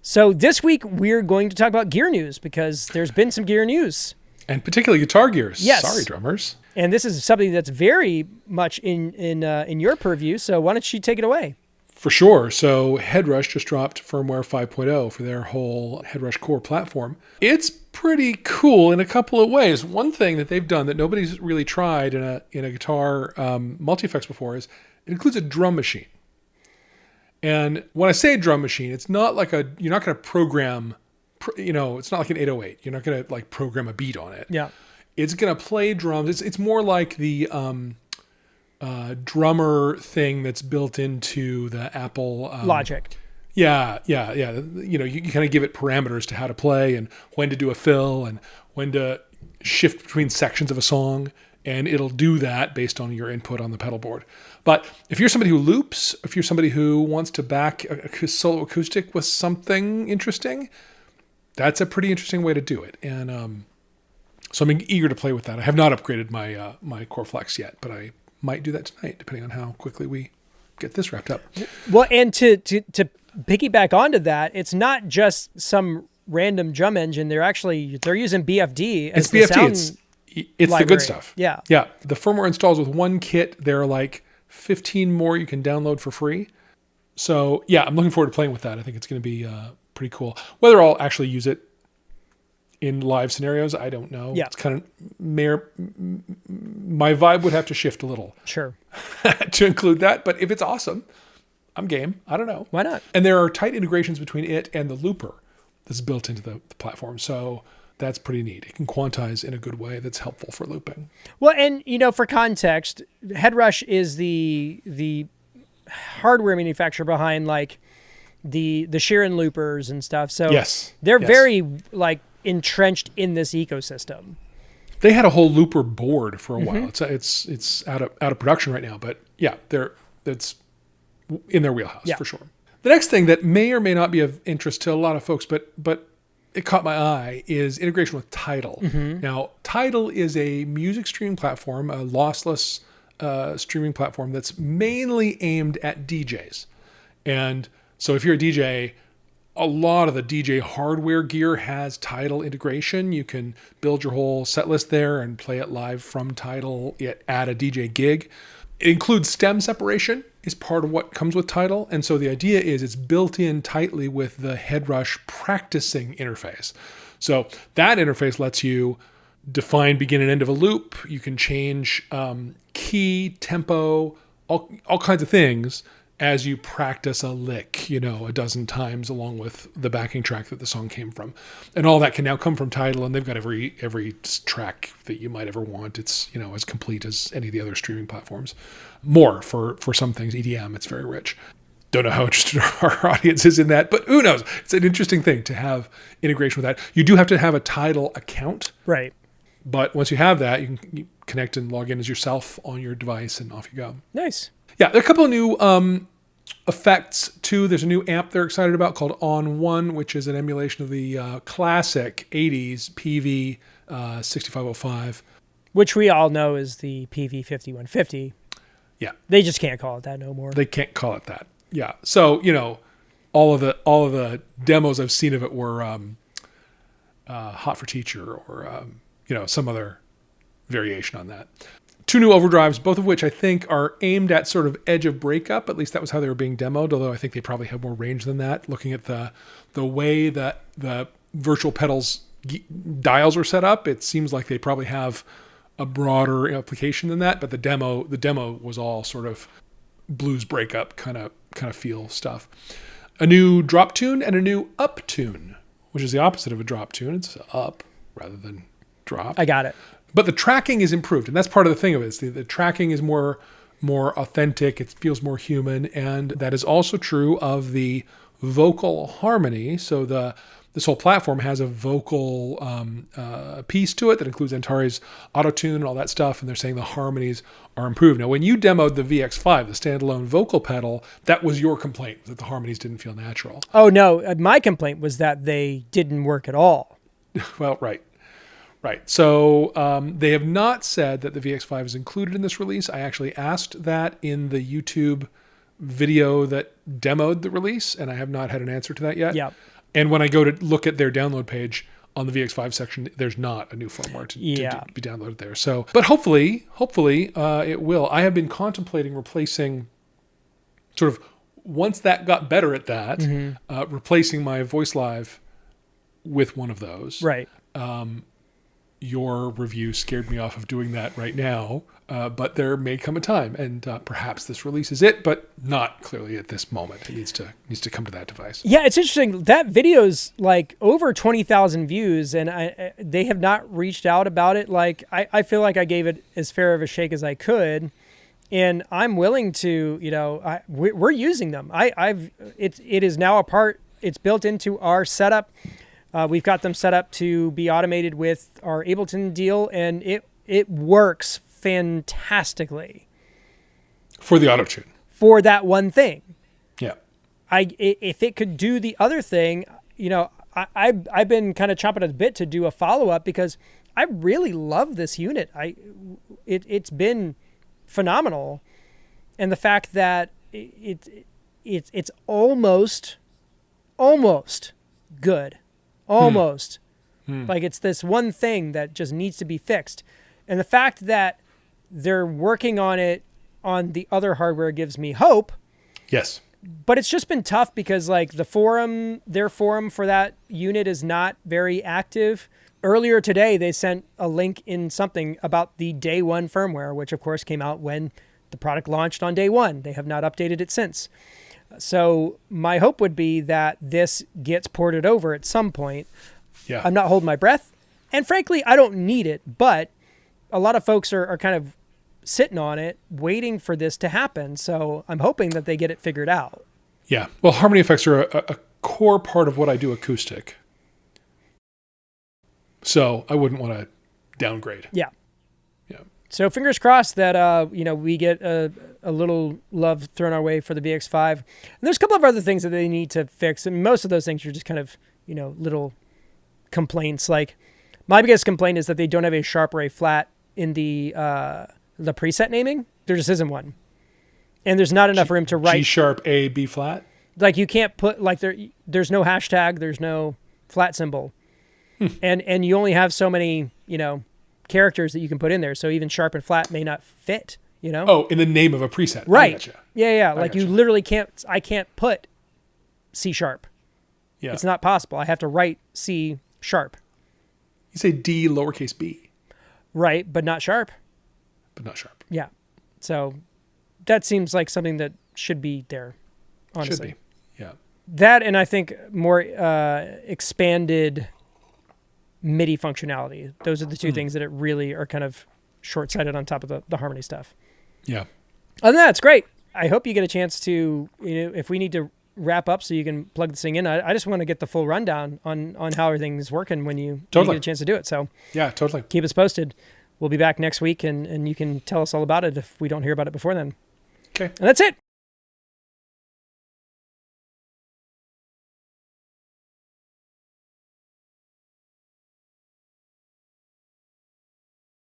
So this week we're going to talk about gear news because there's been some gear news. And particularly guitar gears. Yes. Sorry, drummers. And this is something that's very much in your purview. So why don't you take it away? For sure. So HeadRush just dropped Firmware 5.0 for their whole HeadRush core platform. It's pretty cool in a couple of ways. One thing that they've done that nobody's really tried in a guitar multi-effects before is it includes a drum machine. And when I say drum machine, it's not like you're not going to program, it's not like an 808. You're not going to like program a beat on it. Yeah. It's going to play drums. It's more like the drummer thing that's built into the Apple Logic. Yeah. You kind of give it parameters to how to play and when to do a fill and when to shift between sections of a song, and it'll do that based on your input on the pedal board. But if you're somebody who loops, if you're somebody who wants to back a solo acoustic with something interesting, that's a pretty interesting way to do it. And so I'm eager to play with that. I have not upgraded my Core Flex yet, but I might do that tonight, depending on how quickly we get this wrapped up. Well, and to piggyback onto that, it's not just some random drum engine. They're using BFD as the sound it's library. The good stuff. Yeah. Yeah. The firmware installs with one kit. There are like 15 more you can download for free. So yeah, I'm looking forward to playing with that. I think it's going to be pretty cool. Whether I'll actually use it in live scenarios, I don't know. Yeah. It's kind of my vibe would have to shift a little. Sure. to include that. But if it's awesome, I'm game. I don't know. Why not? And there are tight integrations between it and the looper that's built into the platform. So that's pretty neat. It can quantize in a good way that's helpful for looping. Well, and for context, HeadRush is the hardware manufacturer behind like the Sheeran loopers and stuff. So they're very like entrenched in this ecosystem. They had a whole looper board for a while. It's out of production right now, but yeah, it's in their wheelhouse for sure. The next thing that may or may not be of interest to a lot of folks, but it caught my eye, is integration with Tidal. Now, Tidal is a music streaming platform, a lossless streaming platform that's mainly aimed at DJs. And so if you're a DJ, a lot of the DJ hardware gear has Tidal integration. You can build your whole set list there and play it live from Tidal at a DJ gig. It includes stem separation is part of what comes with Tidal. And so the idea is it's built in tightly with the HeadRush practicing interface. So that interface lets you define begin and end of a loop. You can change key, tempo, all kinds of things as you practice a lick, a dozen times along with the backing track that the song came from. And all that can now come from Tidal, and they've got every track that you might ever want. It's, as complete as any of the other streaming platforms. More for some things, EDM, it's very rich. Don't know how interested our audience is in that, but who knows? It's an interesting thing to have integration with that. You do have to have a Tidal account. Right. But once you have that, you can connect and log in as yourself on your device, and off you go. Nice. Yeah, there are a couple of new effects too. There's a new amp they're excited about called On One, which is an emulation of the classic 80s PV 6505. Which we all know is the PV 5150. Yeah. They just can't call it that no more. They can't call it that. Yeah. So, all of the demos I've seen of it were Hot for Teacher or, some other variation on that. Two new overdrives, both of which I think are aimed at sort of edge of breakup. At least that was how they were being demoed, although I think they probably have more range than that. Looking at the way that the virtual pedals dials were set up, it seems like they probably have a broader application than that. But the demo was all sort of blues breakup kind of feel stuff. A new drop tune and a new up tune, which is the opposite of a drop tune. It's up rather than drop. I got it. But the tracking is improved, and that's part of the thing of it. The tracking is more authentic. It feels more human, and that is also true of the vocal harmony. So this whole platform has a vocal piece to it that includes Antares Autotune and all that stuff, and they're saying the harmonies are improved. Now, when you demoed the VX5, the standalone vocal pedal, that was your complaint, that the harmonies didn't feel natural. Oh, no. My complaint was that they didn't work at all. Well, right. Right. So they have not said that the VX5 is included in this release. I actually asked that in the YouTube video that demoed the release, and I have not had an answer to that yet. Yeah. And when I go to look at their download page on the VX5 section, there's not a new firmware to be downloaded there. So, but hopefully it will. I have been contemplating replacing, sort of, once that got better at that, replacing my Voice Live with one of those. Right. Your review scared me off of doing that right now, but there may come a time, and perhaps this release is it, but not clearly at this moment. It needs to come to that device. Yeah, it's interesting. That video's like over 20,000 views, and they have not reached out about it. Like I feel like I gave it as fair of a shake as I could, and I'm willing to. We're using them. It is now a part. It's built into our setup. We've got them set up to be automated with our Ableton deal, and it works fantastically. For the Autotune. For that one thing. Yeah. If it could do the other thing, I've been kind of chomping at the bit to do a follow-up because I really love this unit. It's been phenomenal, and the fact that it's almost good. Almost. Like it's this one thing that just needs to be fixed. And the fact that they're working on it on the other hardware gives me hope. Yes. But it's just been tough because like their forum for that unit is not very active. Earlier today, they sent a link in something about the day one firmware, which of course came out when the product launched on day one. They have not updated it since. So my hope would be that this gets ported over at some point. Yeah. I'm not holding my breath. And frankly, I don't need it, but a lot of folks are kind of sitting on it, waiting for this to happen. So I'm hoping that they get it figured out. Yeah. Well, harmony effects are a core part of what I do acoustic. So I wouldn't want to downgrade. Yeah. Yeah. So fingers crossed that, we get a little love thrown our way for the VX5. And there's a couple of other things that they need to fix. And most of those things are just kind of, little complaints. Like my biggest complaint is that they don't have a sharp or a flat in the preset naming. There just isn't one. And there's not enough room to write. G sharp, A, B flat? Like you can't put, like there's no hashtag, there's no flat symbol. And you only have so many, characters that you can put in there. So even sharp and flat may not fit, Oh, in the name of a preset. Right. I gotcha. Yeah. Like you literally I can't put C sharp. Yeah. It's not possible. I have to write C sharp. You say D lowercase b. Right, but not sharp. But not sharp. Yeah. So that seems like something that should be there, honestly. Should be, yeah. That and I think more expanded MIDI functionality. Those are the two things that it really are kind of short-sighted on top of the harmony stuff. Yeah. Other than that, it's great. I hope you get a chance to, if we need to wrap up so you can plug this thing in, I just want to get the full rundown on how everything's working when you get a chance to do it. So yeah, totally. Keep us posted. We'll be back next week, and you can tell us all about it if we don't hear about it before then. Okay. And that's it.